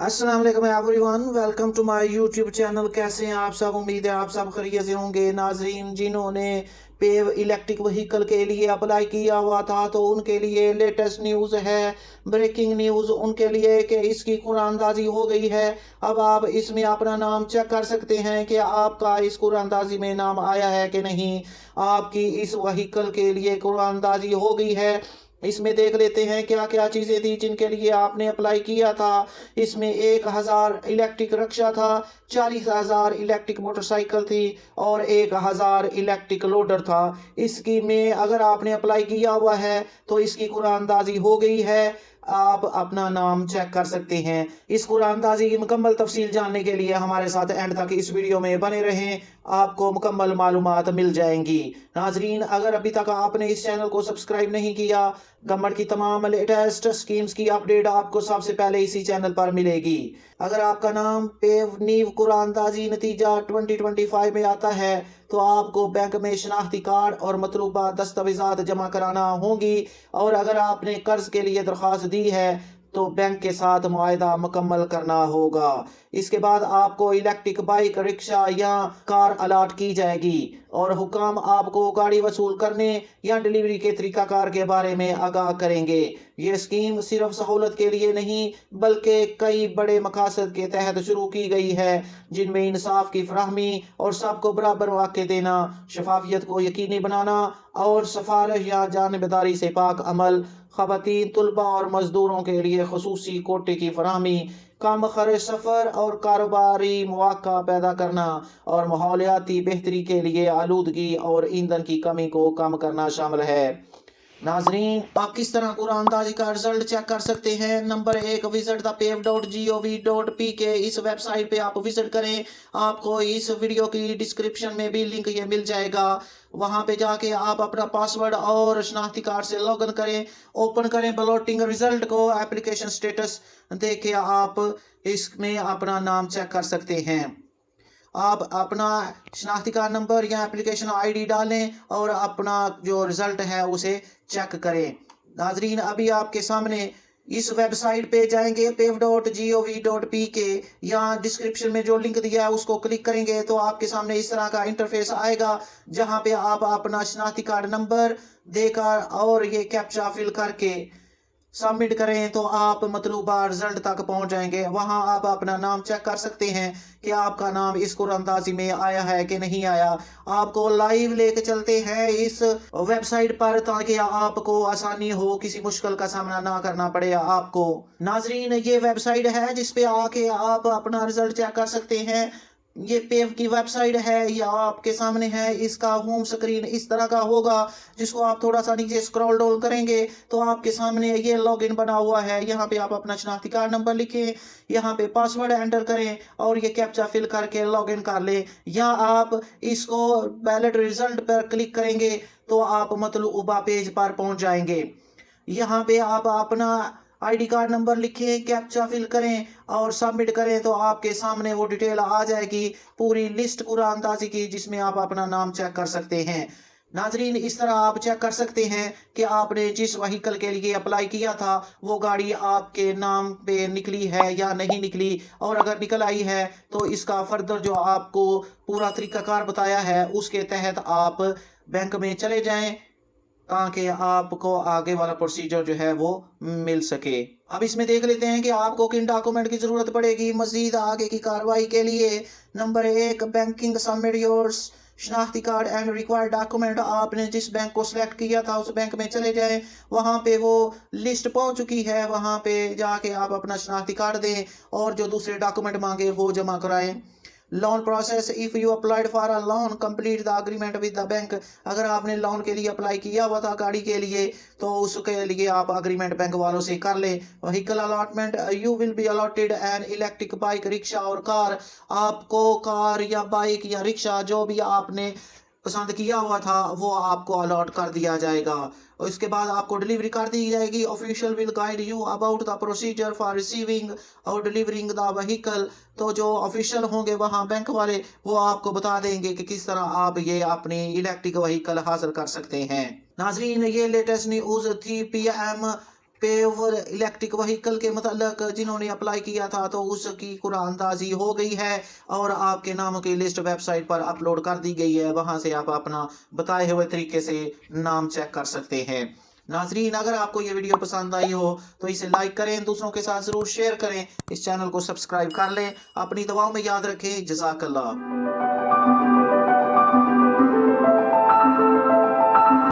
अस्सलाम वालेकुम everyone, welcome to my YouTube channel. कैसे हैं आप सब? उम्मीद है आप सब खैरियत से होंगे। नाजरीन, जिन्होंने पेव इलेक्ट्रिक व्हीकल के लिए अप्लाई किया हुआ था तो उनके लिए लेटेस्ट न्यूज़ है, ब्रेकिंग न्यूज़ उनके लिए कि इसकी कुरानंदाजी हो गई है। अब आप इसमें अपना नाम चेक कर सकते हैं कि आपका इस कुरानंदाजी में नाम आया है कि नहीं। आपकी इस व्हीकल के लिए कुरानंदाजी हो गई है। इसमें देख लेते हैं क्या क्या चीज़ें थी जिनके लिए आपने अप्लाई किया था। इसमें 1,000 इलेक्ट्रिक रिक्शा था, 40,000 इलेक्ट्रिक मोटरसाइकिल थी और 1,000 इलेक्ट्रिक लोडर था। इसकी में अगर आपने अप्लाई किया हुआ है तो इसकी कुरानंदाजी हो गई है। आप अपना नाम चेक कर सकते हैं। इस कुरानंदाजी की मुकम्मल तफसील जानने के लिए हमारे साथ एंड तक इस वीडियो में बने रहें, आपको मुकम्मल मालूमात मिल जाएंगी। नाजरीन, अगर अभी तक आपने इस चैनल को सब्सक्राइब नहीं किया, गवर्नमेंट की तमाम लेटेस्ट स्कीम्स की अपडेट आपको सबसे पहले इसी चैनल पर मिलेगी। अगर आपका नाम पेव नीव कुरानंदाजी नतीजा 2025 में आता है तो आपको बैंक में शनाख्ती कार्ड और मतलूबा दस्तावेजात जमा कराना होंगी। और अगर आपने कर्ज के लिए दरख्वास्त दी है तो बैंक के साथ मुआहदा मुकम्मल करना होगा। इसके बाद आपको इलेक्ट्रिक बाइक, रिक्शा या कार अलाट की जाएगी और हुकाम आपको गाड़ी वसूल करने या डिलीवरी के तरीकाकार के बारे में आगाह करेंगे। ये स्कीम सिर्फ सहूलत के लिए नहीं बल्कि कई बड़े मकासद के तहत शुरू की गई है, जिनमें इंसाफ की फराहमी और सबको बराबर मौके देना, शफाफियत को यकीनी बनाना और सिफारिश या जानबदारी से पाक अमल, ख़वातीन, तुलबा और मजदूरों के लिए खसूसी कोटे की फराहमी, कम खर्च सफ़र और कारोबारी मौका पैदा करना और माहौलियाती बेहतरी के लिए आलूदगी और ईंधन की कमी को कम करना शामिल है। नाजरीन, आप किस तरह कुरानंदाजी का रिजल्ट चेक कर सकते हैं? Number 1, visit the pev.gov.pk। इस वेबसाइट पे आप विजिट करें। आपको इस वीडियो की डिस्क्रिप्शन में भी लिंक ये मिल जाएगा। वहां पे जाके आप अपना पासवर्ड और शनाख्ती कार्ड से लॉगिन करें, ओपन करें बलोटिंग रिजल्ट को, एप्लीकेशन स्टेटस देके आप इसमें अपना नाम चेक कर सकते हैं। आप अपना शनाख्ती कार्ड नंबर या एप्लीकेशन आईडी डालें और अपना जो रिजल्ट है उसे चेक करें। नाजरीन, अभी आपके सामने इस वेबसाइट पे जाएंगे pev.gov.pk, या डिस्क्रिप्शन में जो लिंक दिया है उसको क्लिक करेंगे तो आपके सामने इस तरह का इंटरफेस आएगा, जहां पे आप अपना शनाख्ती कार्ड नंबर देकर और ये कैप्चा फिल करके सबमिट करें तो आप मतलूबा रिजल्ट तक पहुंच जाएंगे। वहां आप अपना नाम चेक कर सकते हैं कि आपका नाम इस कुरानंदाजी में आया है कि नहीं आया। आपको लाइव लेके चलते हैं इस वेबसाइट पर ताकि आपको आसानी हो, किसी मुश्किल का सामना ना करना पड़े आपको। नाजरीन, ये वेबसाइट है जिसपे आके आप अपना रिजल्ट चेक कर सकते हैं। ये पेव की वेबसाइट है, या आपके सामने है। इसका होम स्क्रीन इस तरह का होगा, जिसको आप थोड़ा सा नीचे स्क्रॉल डाउन करेंगे तो आपके सामने ये लॉगिन बना हुआ है। यहाँ पे आप अपना शनाख्ती कार्ड नंबर लिखें, यहाँ पे पासवर्ड एंटर करें और ये कैप्चा फिल करके लॉगिन कर लें। या आप इसको बैलेट रिजल्ट पर क्लिक करेंगे तो आप मतलूबा पेज पर पहुंच जाएंगे। यहाँ पे आप अपना आईडी कार्ड नंबर लिखें, कैप्चा फिल करें और सबमिट करें तो आपके सामने वो डिटेल आ जाएगी, पूरी लिस्ट कुरानंदाजी की, जिसमें आप अपना नाम चेक कर सकते हैं। नाजरीन, इस तरह आप चेक कर सकते हैं कि आपने जिस व्हीकल के लिए अप्लाई किया था वो गाड़ी आपके नाम पे निकली है या नहीं निकली, और अगर निकल आई है तो इसका फर्दर जो आपको पूरा तरीकाकार बताया है उसके तहत आप बैंक में चले जाएं ताकि आपको आगे वाला प्रोसीजर जो है वो मिल सके। अब इसमें देख लेते हैं कि आपको किन डॉक्यूमेंट की जरूरत पड़ेगी मजीद आगे की कार्रवाई के लिए। नंबर 1, बैंकिंग सबमिट योर्स शनाख्ती कार्ड एंड रिक्वायर्ड डॉक्यूमेंट। आपने जिस बैंक को सिलेक्ट किया था उस बैंक में चले जाएं, वहां पे वो लिस्ट पहुंच चुकी है, वहां पे जाके आप अपना शनाख्ती कार्ड दें और जो दूसरे डॉक्यूमेंट मांगे वो जमा कराएं। Loan process, if you applied for a loan complete the agreement with the bank. अगर आपने लोन के लिए अप्लाई किया हुआ था गाड़ी के लिए तो उसके लिए आप अग्रीमेंट बैंक वालों से कर लें। Vehicle allotment, you will be allotted an electric bike, rickshaw और कार। आपको कार या बाइक या रिक्शा जो भी आपने पसंद किया हुआ था वो आपको अलॉट कर दिया जाएगा और इसके बाद आपको डिलीवरी कर दी जाएगी। Official will guide you about the procedure for receiving और डिलीवरिंग द व्हीकल। तो जो ऑफिशियल होंगे वहाँ बैंक वाले वो आपको बता देंगे कि किस तरह आप ये अपनी इलेक्ट्रिक व्हीकल हासिल कर सकते हैं। नाजरीन, ये लेटेस्ट न्यूज़ थी पीएम पेवर इलेक्ट्रिक व्हीकल के मतलब जिन्होंने अप्लाई किया था तो उसकी कुरानदाजी हो गई है और आपके नामों की लिस्ट वेबसाइट पर अपलोड कर दी गई है। वहां से आप अपना बताए हुए तरीके से नाम चेक कर सकते हैं। नाजरीन, अगर आपको ये वीडियो पसंद आई हो तो इसे लाइक करें, दूसरों के साथ ज़रूर शेयर करें, इस चैनल को सब्सक्राइब कर लें। अपनी दुआओं में याद रखें। जज़ाकल्लाह।